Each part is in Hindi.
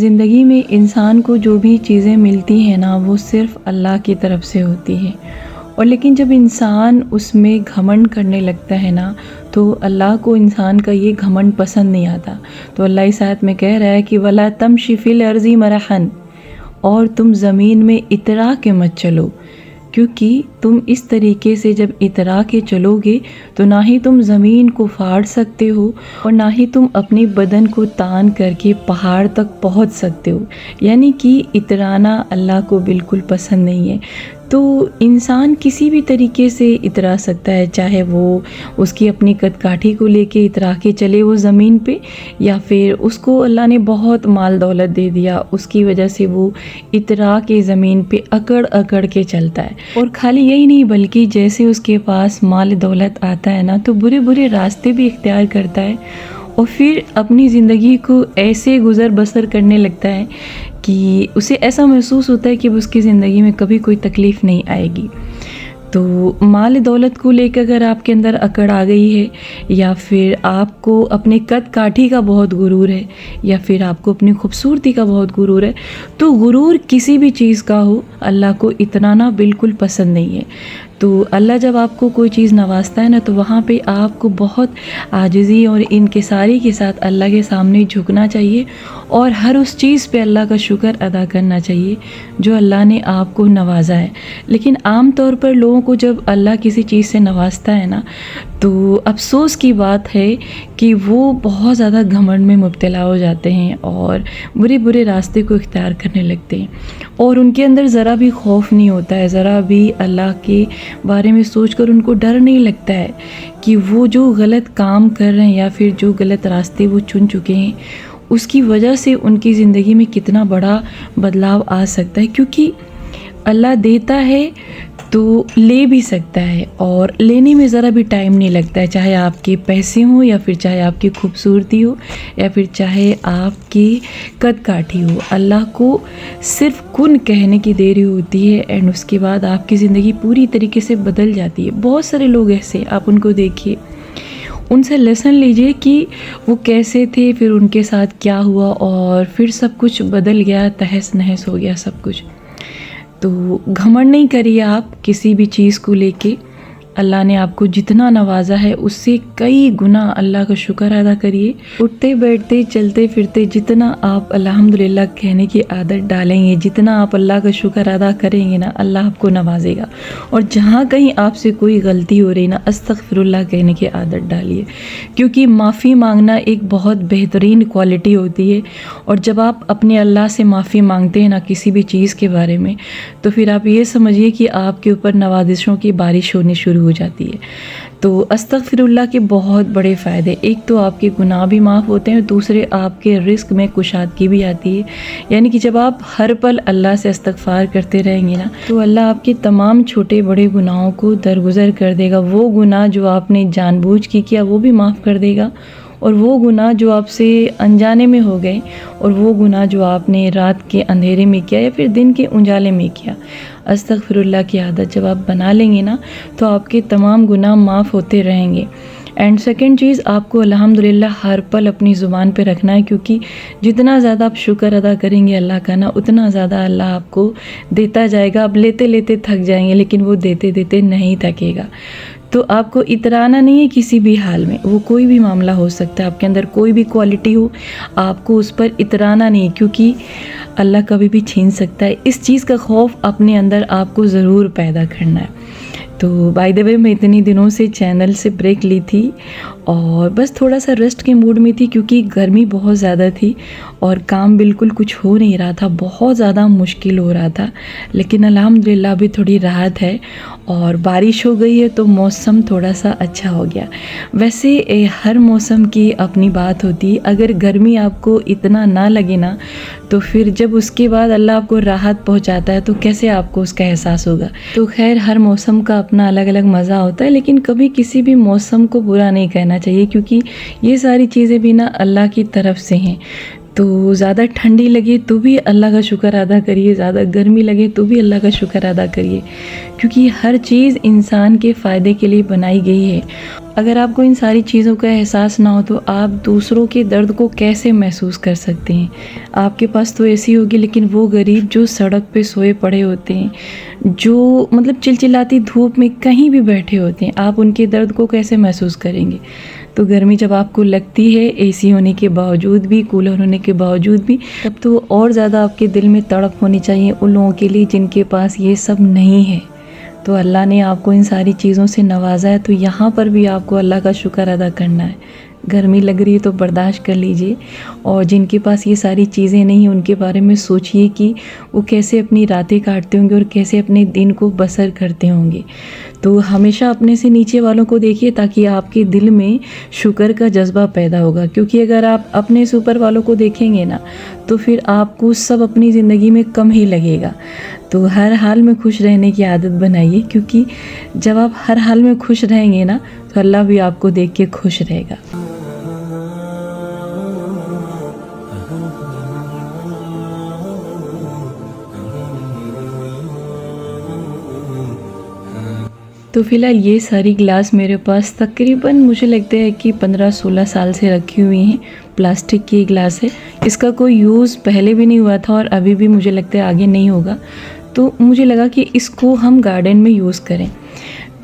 ज़िंदगी में इंसान को जो भी चीज़ें मिलती हैं ना, वो सिर्फ़ अल्लाह की तरफ से होती हैं। और लेकिन जब इंसान उसमें घमंड करने लगता है ना, तो अल्लाह को इंसान का ये घमंड पसंद नहीं आता। तो अल्लाह इस आयत में कह रहा है कि वला तमशी फिल अर्ज़ी मरहन, और तुम ज़मीन में इतरा के मत चलो, क्योंकि तुम इस तरीके से जब इतरा के चलोगे तो ना ही तुम ज़मीन को फाड़ सकते हो और ना ही तुम अपनी बदन को तान करके पहाड़ तक पहुंच सकते हो। यानी कि इतराना अल्लाह को बिल्कुल पसंद नहीं है। तो इंसान किसी भी तरीके से इतरा सकता है, चाहे वो उसकी अपनी कदकाठी को लेके इतरा के चले वो ज़मीन पे, या फिर उसको अल्लाह ने बहुत माल दौलत दे दिया, उसकी वजह से वो इतरा के ज़मीन पे अकड़ अकड़ के चलता है। और खाली यही नहीं, बल्कि जैसे उसके पास माल दौलत आता है ना, तो बुरे बुरे रास्ते भी इख्तियार करता है और फिर अपनी ज़िंदगी को ऐसे गुज़र बसर करने लगता है कि उसे ऐसा महसूस होता है कि उसकी ज़िंदगी में कभी कोई तकलीफ़ नहीं आएगी। तो माल दौलत को लेकर अगर आपके अंदर अकड़ आ गई है, या फिर आपको अपने कद काठी का बहुत गुरूर है, या फिर आपको अपनी खूबसूरती का बहुत गुरूर है, तो गुरूर किसी भी चीज़ का हो, अल्लाह को इतराना बिल्कुल पसंद नहीं है। तो अल्लाह जब आपको कोई चीज़ नवाजता है ना, तो वहाँ पे आपको बहुत आजिज़ी और इनकिसारी के साथ अल्लाह के सामने झुकना चाहिए और हर उस चीज़ पे अल्लाह का शुक्र अदा करना चाहिए जो अल्लाह ने आपको नवाजा है। लेकिन आम तौर पर लोगों को जब अल्लाह किसी चीज़ से नवाजता है ना, तो अफ़सोस की बात है कि वो बहुत ज़्यादा घमंड में मुब्तला हो जाते हैं और बुरे बुरे रास्ते को इख्तियार करने लगते हैं और उनके अंदर ज़रा भी खौफ नहीं होता है, ज़रा भी अल्लाह के बारे में सोचकर उनको डर नहीं लगता है कि वो जो गलत काम कर रहे हैं या फिर जो गलत रास्ते वो चुन चुके हैं, उसकी वजह से उनकी ज़िंदगी में कितना बड़ा बदलाव आ सकता है। क्योंकि अल्लाह देता है तो ले भी सकता है और लेने में ज़रा भी टाइम नहीं लगता है, चाहे आपके पैसे हों या फिर चाहे आपकी खूबसूरती हो या फिर चाहे आपकी कद काठी हो। अल्लाह को सिर्फ कुन कहने की देरी होती है एंड उसके बाद आपकी ज़िंदगी पूरी तरीके से बदल जाती है। बहुत सारे लोग ऐसे, आप उनको देखिए, उनसे लेसन लीजिए कि वो कैसे थे, फिर उनके साथ क्या हुआ और फिर सब कुछ बदल गया, तहस नहस हो गया सब कुछ। तो घमंड नहीं करिए आप किसी भी चीज़ को लेके। अल्लाह ने आपको जितना नवाजा है उससे कई गुना अल्लाह का शुक्र अदा करिए। उठते बैठते चलते फिरते जितना आप अल्हम्दुलिल्लाह कहने की आदत डालेंगे, जितना आप अल्लाह का शुक्र अदा करेंगे ना, अल्लाह आपको नवाजेगा। और जहाँ कहीं आपसे कोई गलती हो रही ना, अस्तगफिरुल्लाह कहने की आदत डालिए, क्योंकि माफ़ी मांगना एक बहुत बेहतरीन क्वालिटी होती है। और जब आप अपने अल्लाह से माफ़ी मांगते हैं ना किसी भी चीज़ के बारे में, तो फिर आप ये समझिए कि आपके ऊपर नवाजिशों की बारिश होनी शुरू हो जाती है। तो अस्तगफिरुल्लाह के बहुत बड़े फ़ायदे, एक तो आपके गुनाह भी माफ़ होते हैं, दूसरे आपके रिस्क में कुशादगी भी आती है। यानी कि जब आप हर पल अल्लाह से इस्तगफार करते रहेंगे ना, तो अल्लाह आपके तमाम छोटे बड़े गुनाहों को दरगुज़र कर देगा। वो गुनाह जो आपने जानबूझ के किया वो भी माफ़ कर देगा, और वो गुनाह जो आपसे अनजाने में हो गए, और वो गुनाह जो आपने रात के अंधेरे में किया या फिर दिन के उजाले में किया। अस्तगफिरुल्लाह की आदत जब आप बना लेंगे ना, तो आपके तमाम गुनाह माफ़ होते रहेंगे। एंड सेकंड चीज़, आपको अल्हम्दुलिल्लाह हर पल अपनी ज़ुबान पे रखना है, क्योंकि जितना ज़्यादा आप शुक्र अदा करेंगे अल्लाह का ना, उतना ज़्यादा अल्लाह आपको देता जाएगा। आप लेते लेते थक जाएंगे, लेकिन वो देते देते नहीं थकेगा। तो आपको इतराना नहीं है किसी भी हाल में, वो कोई भी मामला हो सकता है, आपके अंदर कोई भी क्वालिटी हो, आपको उस पर इतराना नहीं, क्योंकि अल्लाह कभी भी छीन सकता है। इस चीज़ का खौफ अपने अंदर आपको ज़रूर पैदा करना है। तो बाय द वे, मैं इतनी दिनों से चैनल से ब्रेक ली थी और बस थोड़ा सा रेस्ट के मूड में थी, क्योंकि गर्मी बहुत ज़्यादा थी और काम बिल्कुल कुछ हो नहीं रहा था, बहुत ज़्यादा मुश्किल हो रहा था। लेकिन अल्हम्दुलिल्लाह अभी थोड़ी राहत है और बारिश हो गई है, तो मौसम थोड़ा सा अच्छा हो गया। वैसे हर मौसम की अपनी बात होती है। अगर गर्मी आपको इतना ना लगे ना, तो फिर जब उसके बाद अल्लाह आपको राहत पहुंचाता है, तो कैसे आपको उसका एहसास होगा। तो खैर, हर मौसम का अपना अलग अलग मज़ा होता है, लेकिन कभी किसी भी मौसम को बुरा नहीं कहना चाहिए, क्योंकि ये सारी चीज़ें भी ना अल्लाह की तरफ से हैं। तो ज़्यादा ठंडी लगे तो भी अल्लाह का शुक्र अदा करिए, ज़्यादा गर्मी लगे तो भी अल्लाह का शुक्र अदा करिए, क्योंकि हर चीज़ इंसान के फ़ायदे के लिए बनाई गई है। अगर आपको इन सारी चीज़ों का एहसास ना हो तो आप दूसरों के दर्द को कैसे महसूस कर सकते हैं। आपके पास तो एसी होगी, लेकिन वो गरीब जो सड़क पे सोए पड़े होते हैं, जो मतलब चिलचिलाती धूप में कहीं भी बैठे होते हैं, आप उनके दर्द को कैसे महसूस करेंगे। तो गर्मी जब आपको लगती है एसी होने के बावजूद भी, कूलर होने के बावजूद भी, तब तो और ज़्यादा आपके दिल में तड़प होनी चाहिए उन लोगों के लिए जिनके पास ये सब नहीं है। तो अल्लाह ने आपको इन सारी चीज़ों से नवाजा है, तो यहाँ पर भी आपको अल्लाह का शुक्र अदा करना है। गर्मी लग रही है तो बर्दाश्त कर लीजिए, और जिनके पास ये सारी चीज़ें नहीं उनके बारे में सोचिए कि वो कैसे अपनी रातें काटते होंगे और कैसे अपने दिन को बसर करते होंगे। तो हमेशा अपने से नीचे वालों को देखिए, ताकि आपके दिल में शुक्र का जज्बा पैदा होगा, क्योंकि अगर आप अपने से ऊपर वालों को देखेंगे ना तो फिर आपको सब अपनी ज़िंदगी में कम ही लगेगा। तो हर हाल में खुश रहने की आदत बनाइए, क्योंकि जब आप हर हाल में खुश रहेंगे ना तो अल्लाह भी आपको देख के खुश रहेगा। तो फ़िलहाल ये सारी ग्लास मेरे पास तकरीबन मुझे लगता है कि 15-16 साल से रखी हुई हैं। प्लास्टिक की ग्लास है, इसका कोई यूज़ पहले भी नहीं हुआ था और अभी भी मुझे लगता है आगे नहीं होगा। तो मुझे लगा कि इसको हम गार्डन में यूज़ करें,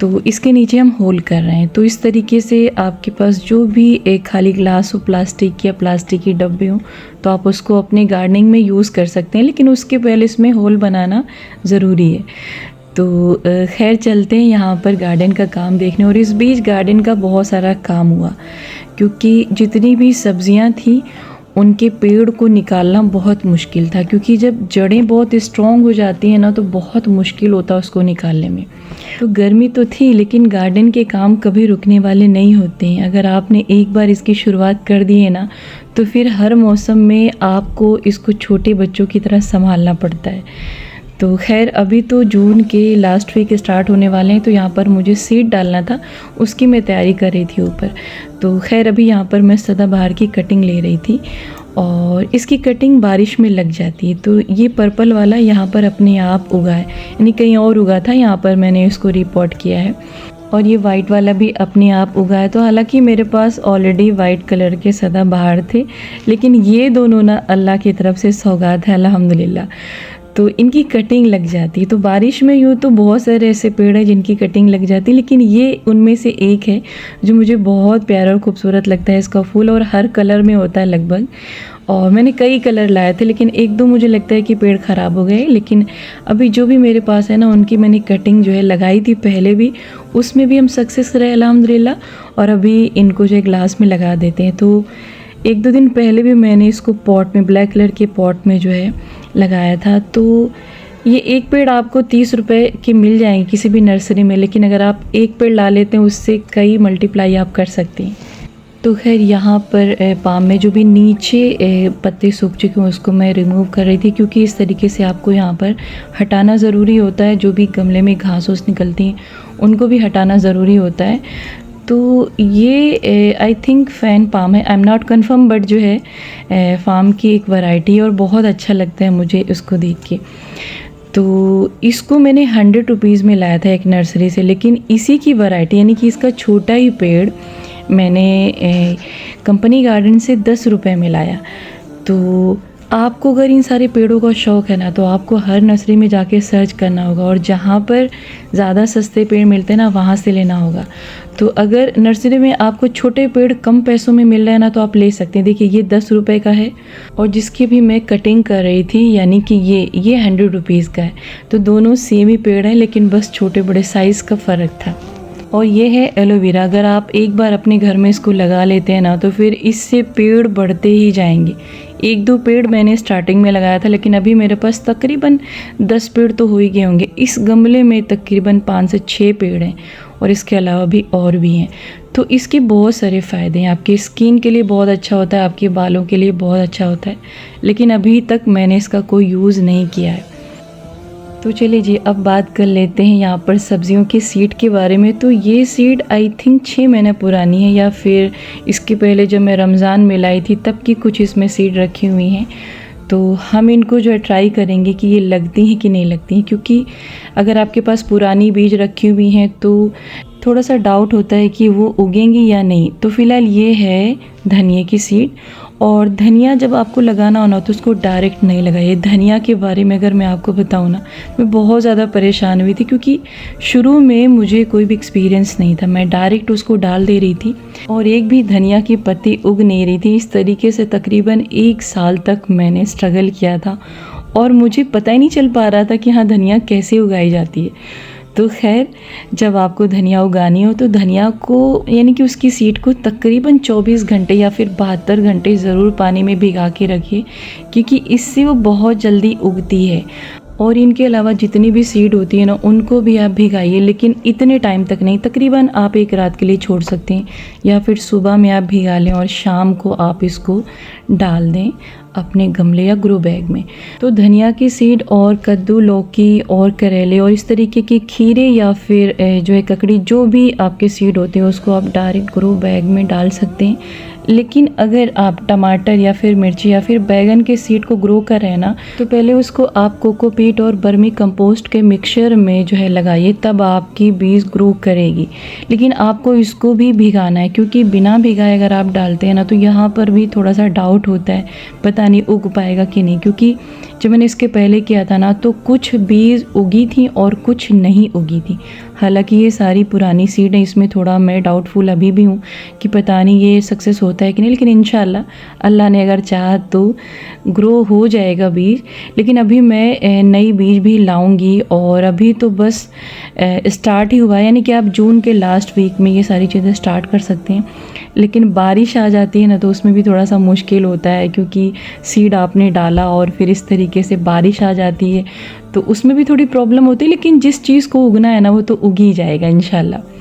तो इसके नीचे हम होल कर रहे हैं। तो इस तरीके से आपके पास जो भी एक खाली ग्लास हो प्लास्टिक या प्लास्टिक के डब्बे हो, तो आप उसको अपने गार्डनिंग में यूज़ कर सकते हैं, लेकिन उसके पहले इसमें होल बनाना ज़रूरी है। तो खैर चलते हैं यहाँ पर गार्डन का काम देखने। और इस बीच गार्डन का बहुत सारा काम हुआ, क्योंकि जितनी भी सब्जियाँ थी उनके पेड़ को निकालना बहुत मुश्किल था, क्योंकि जब जड़ें बहुत स्ट्रॉन्ग हो जाती हैं ना तो बहुत मुश्किल होता है उसको निकालने में। तो गर्मी तो थी, लेकिन गार्डन के काम कभी रुकने वाले नहीं होते हैं। अगर आपने एक बार इसकी शुरुआत कर दी है ना तो फिर हर मौसम में आपको इसको छोटे बच्चों की तरह संभालना पड़ता है। तो खैर अभी तो जून के लास्ट वीक स्टार्ट होने वाले हैं, तो यहाँ पर मुझे सीड डालना था, उसकी मैं तैयारी कर रही थी ऊपर। तो खैर अभी यहाँ पर मैं सदाबहार की कटिंग ले रही थी, और इसकी कटिंग बारिश में लग जाती है। तो ये पर्पल वाला यहाँ पर अपने आप उगा है, यानी कहीं और उगा था, यहाँ पर मैंने इसको रिपोर्ट किया है। और ये वाइट वाला भी अपने आप उगा है। तो हालांकि मेरे पास ऑलरेडी वाइट कलर के सदाबहार थे, लेकिन ये दोनों ना अल्लाह की तरफ से सौगात है अल्हम्दुलिल्लाह। तो इनकी कटिंग लग जाती है। तो बारिश में यूँ तो बहुत सारे ऐसे पेड़ हैं जिनकी कटिंग लग जाती है, लेकिन ये उनमें से एक है जो मुझे बहुत प्यारा और खूबसूरत लगता है। इसका फूल और हर कलर में होता है लगभग, और मैंने कई कलर लाए थे, लेकिन एक दो मुझे लगता है कि पेड़ ख़राब हो गए। लेकिन अभी जो भी मेरे पास है ना उनकी मैंने कटिंग जो है लगाई थी पहले भी, उसमें भी हम सक्सेस रहे अल्हम्दुलिल्लाह। और अभी इनको जो है ग्लास में लगा देते हैं। तो एक दो दिन पहले भी मैंने इसको पॉट में, ब्लैक कलर के पॉट में जो है लगाया था। तो ये एक पेड़ आपको 30 रुपये के मिल जाएंगे किसी भी नर्सरी में, लेकिन अगर आप एक पेड़ ला लेते हैं उससे कई मल्टीप्लाई आप कर सकते हैं। तो खैर यहाँ पर पाम में जो भी नीचे पत्ते सूख चुके हैं उसको मैं रिमूव कर रही थी, क्योंकि इस तरीके से आपको यहाँ पर हटाना ज़रूरी होता है। जो भी गमले में घास फूस निकलती हैं उनको भी हटाना ज़रूरी होता है। तो ये आई थिंक फ़ैन पाम है, I am not confirm, but जो है फार्म की एक वैरायटी है और बहुत अच्छा लगता है मुझे इसको देख के। तो इसको मैंने 100 रुपीज़ में लाया था एक नर्सरी से, लेकिन इसी की वैरायटी यानी कि इसका छोटा ही पेड़ मैंने कंपनी गार्डन से 10 रुपये में लाया। तो आपको अगर इन सारे पेड़ों का शौक़ है ना तो आपको हर नर्सरी में जाके सर्च करना होगा, और जहाँ पर ज़्यादा सस्ते पेड़ मिलते हैं ना वहाँ से लेना होगा। तो अगर नर्सरी में आपको छोटे पेड़ कम पैसों में मिल रहे हैं ना तो आप ले सकते हैं। देखिए ये 10 रुपये का है, और जिसकी भी मैं कटिंग कर रही थी यानी कि ये 100 रुपीज़ का है। तो दोनों सेम ही पेड़ हैं, लेकिन बस छोटे बड़े साइज़ का फ़र्क था। और ये है एलोवेरा। अगर आप एक बार अपने घर में इसको लगा लेते हैं ना तो फिर इससे पेड़ बढ़ते ही जाएंगे। एक दो पेड़ मैंने स्टार्टिंग में लगाया था, लेकिन अभी मेरे पास तकरीबन 10 पेड़ तो हो ही गए होंगे। इस गमले में तकरीबन 5 से 6 पेड़ हैं, और इसके अलावा भी और भी हैं। तो इसके बहुत सारे फ़ायदे हैं। आपकी स्किन के लिए बहुत अच्छा होता है, आपके बालों के लिए बहुत अच्छा होता है, लेकिन अभी तक मैंने इसका कोई यूज़ नहीं किया है। तो चलिए जी, अब बात कर लेते हैं यहाँ पर सब्जियों की सीड के बारे में। तो ये सीड आई थिंक 6 महीने पुरानी है, या फिर इसके पहले जब मैं रमज़ान में लाई थी तब की कुछ इसमें सीड रखी हुई हैं। तो हम इनको जो है ट्राई करेंगे कि ये लगती हैं कि नहीं लगती हैं, क्योंकि अगर आपके पास पुरानी बीज रखी हुई हैं तो थोड़ा सा डाउट होता है कि वो उगेंगी या नहीं। तो फ़िलहाल ये है धनिया की सीड। और धनिया जब आपको लगाना हो ना तो उसको डायरेक्ट नहीं लगाइए। धनिया के बारे में अगर मैं आपको बताऊँ ना, मैं बहुत ज़्यादा परेशान हुई थी, क्योंकि शुरू में मुझे कोई भी एक्सपीरियंस नहीं था। मैं डायरेक्ट उसको डाल दे रही थी और एक भी धनिया की पत्ती उग नहीं रही थी। इस तरीके से तकरीबन 1 साल तक मैंने स्ट्रगल किया था और मुझे पता ही नहीं चल पा रहा था कि हाँ, धनिया कैसे उगाई जाती है। तो खैर, जब आपको धनिया उगानी हो तो धनिया को यानी कि उसकी सीड को तकरीबन 24 घंटे या फिर 72 घंटे ज़रूर पानी में भिगा के रखिए, क्योंकि इससे वो बहुत जल्दी उगती है। और इनके अलावा जितनी भी सीड होती है ना, उनको भी आप भिगाइए, लेकिन इतने टाइम तक नहीं। तकरीबन आप 1 रात के लिए छोड़ सकते हैं, या फिर सुबह में आप भिगा लें और शाम को आप इसको डाल दें अपने गमले या ग्रो बैग में। तो धनिया की सीड और कद्दू, लौकी और करेले और इस तरीके की खीरे या फिर जो है ककड़ी, जो भी आपके सीड होते हैं उसको आप डायरेक्ट ग्रो बैग में डाल सकते हैं। लेकिन अगर आप टमाटर या फिर मिर्ची या फिर बैगन के सीड को ग्रो कर रहे हैं ना, तो पहले उसको आप कोकोपीट और वर्मी कंपोस्ट के मिक्सचर में जो है लगाइए, तब आपकी बीज ग्रो करेगी। लेकिन आपको इसको भी भिगाना है, क्योंकि बिना भिगाए अगर आप डालते हैं ना तो यहाँ पर भी थोड़ा सा डाउट होता है, पता नहीं उग पाएगा कि नहीं। क्योंकि जब मैंने इसके पहले किया था ना तो कुछ बीज उगी थी और कुछ नहीं उगी थी। हालांकि ये सारी पुरानी सीड है, इसमें थोड़ा मैं डाउटफुल अभी भी हूँ कि पता नहीं ये सक्सेस होता है कि नहीं। लेकिन इंशाल्लाह अल्लाह ने अगर चाहा तो ग्रो हो जाएगा बीज। लेकिन अभी मैं नई बीज भी लाऊंगी और अभी तो बस स्टार्ट ही हुआ है, यानी कि आप जून के लास्ट वीक में ये सारी चीज़ें स्टार्ट कर सकते हैं। लेकिन बारिश आ जाती है ना तो उसमें भी थोड़ा सा मुश्किल होता है, क्योंकि सीड आपने डाला और फिर इस तरीके से बारिश आ जाती है तो उसमें भी थोड़ी प्रॉब्लम होती है। लेकिन जिस चीज़ को उगना है ना वो तो उग ही जाएगा इंशाल्लाह।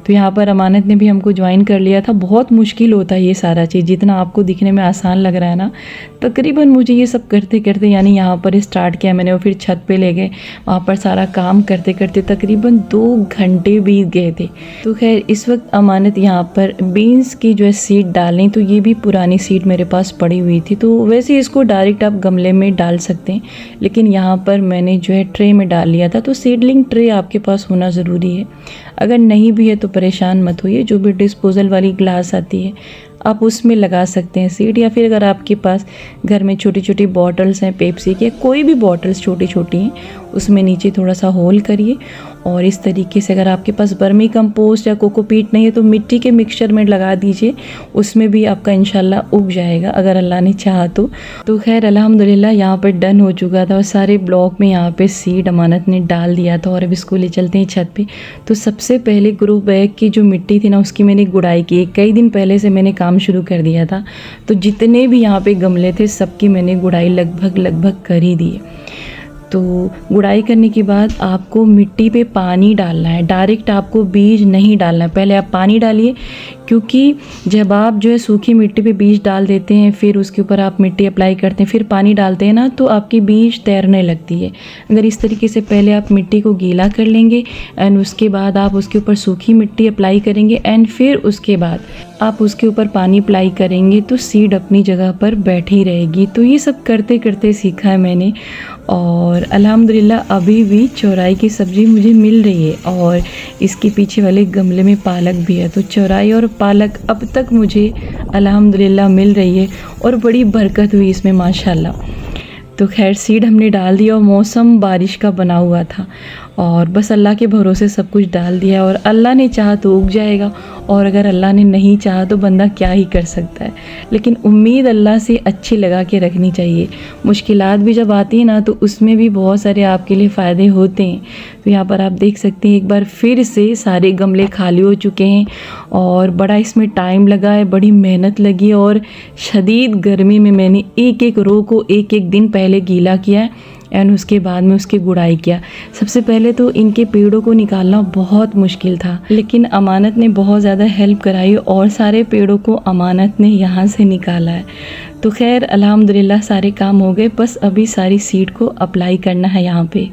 तो यहाँ पर अमानत ने भी हमको ज्वाइन कर लिया था। बहुत मुश्किल होता है ये सारा चीज़, जितना आपको दिखने में आसान लग रहा है ना, तकरीबन मुझे ये सब करते करते, यानी यहाँ पर स्टार्ट किया मैंने और फिर छत पे ले गए, वहाँ पर सारा काम करते करते तकरीबन 2 घंटे बीत गए थे। तो खैर, इस वक्त अमानत यहाँ पर बीन्स की जो है सीड डालें, तो ये भी पुरानी सीड मेरे पास पड़ी हुई थी। तो वैसे इसको डायरेक्ट आप गमले में डाल सकते हैं, लेकिन यहाँ पर मैंने जो है ट्रे में डाल लिया था। तो सीडलिंग ट्रे आपके पास होना ज़रूरी है। अगर नहीं भी है तो परेशान मत होइए, जो भी डिस्पोजल वाली ग्लास आती है आप उसमें लगा सकते हैं सीड। या फिर अगर आपके पास घर में छोटी छोटी बॉटल्स हैं पेप्सी की, कोई भी बॉटल्स छोटी छोटी हैं, उसमें नीचे थोड़ा सा होल करिए और इस तरीके से, अगर आपके पास वर्मी कंपोस्ट या कोकोपीट नहीं है तो मिट्टी के मिक्सचर में लगा दीजिए, उसमें भी आपका इंशाल्लाह उग जाएगा अगर अल्लाह ने चाहा तो। खैर अल्हम्दुलिल्लाह यहाँ पर डन हो चुका था और सारे ब्लॉक में यहाँ पे सीड अमानत ने डाल दिया था। और अब इसको ले चलते हैं छत पे। तो सबसे पहले ग्रो बैग की जो मिट्टी थी ना उसकी मैंने गुड़ाई की। कई दिन पहले से मैंने काम शुरू कर दिया था, तो जितने भी यहाँ पे गमले थे सबकी मैंने गुड़ाई लगभग कर ही दी। तो गुड़ाई करने के बाद आपको मिट्टी पे पानी डालना है, डायरेक्ट आपको बीज नहीं डालना है। पहले आप पानी डालिए, क्योंकि जब आप जो है सूखी मिट्टी पे बीज डाल देते हैं, फिर उसके ऊपर आप मिट्टी अप्लाई करते हैं, फिर पानी डालते हैं ना, तो आपकी बीज तैरने लगती है। अगर इस तरीके से पहले आप मिट्टी को गीला कर लेंगे एंड उसके बाद आप उसके ऊपर सूखी मिट्टी अप्लाई करेंगे एंड फिर उसके बाद आप उसके ऊपर पानी अप्लाई करेंगे, तो सीड अपनी जगह पर बैठी रहेगी। तो ये सब करते करते सीखा है मैंने और अल्हम्दुलिल्लाह अभी भी चौराई की सब्ज़ी मुझे मिल रही है और इसके पीछे वाले गमले में पालक भी है। तो चौराई और पालक अब तक मुझे अल्हम्दुलिल्लाह मिल रही है और बड़ी बरकत हुई इसमें माशाल्लाह। तो खैर सीड हमने डाल दिया और मौसम बारिश का बना हुआ था और बस अल्लाह के भरोसे सब कुछ डाल दिया और अल्लाह ने चाहा तो उग जाएगा और अगर अल्लाह ने नहीं चाहा तो बंदा क्या ही कर सकता है। लेकिन उम्मीद अल्लाह से अच्छी लगा के रखनी चाहिए। मुश्किलात भी जब आती है ना तो उसमें भी बहुत सारे आपके लिए फ़ायदे होते हैं। तो यहाँ पर आप देख सकते हैं एक बार फिर से सारे गमले खाली हो चुके हैं और बड़ा इसमें टाइम लगा है, बड़ी मेहनत लगी और शदीद गर्मी में मैंने एक एक रो को एक एक दिन पहले गीला किया एंड उसके बाद में उसकी गुड़ाई किया। सबसे पहले तो इनके पेड़ों को निकालना बहुत मुश्किल था, लेकिन अमानत ने बहुत ज़्यादा हेल्प कराई और सारे पेड़ों को अमानत ने यहाँ से निकाला है। तो खैर अल्हम्दुलिल्लाह सारे काम हो गए, बस अभी सारी सीड को अप्लाई करना है यहाँ पे।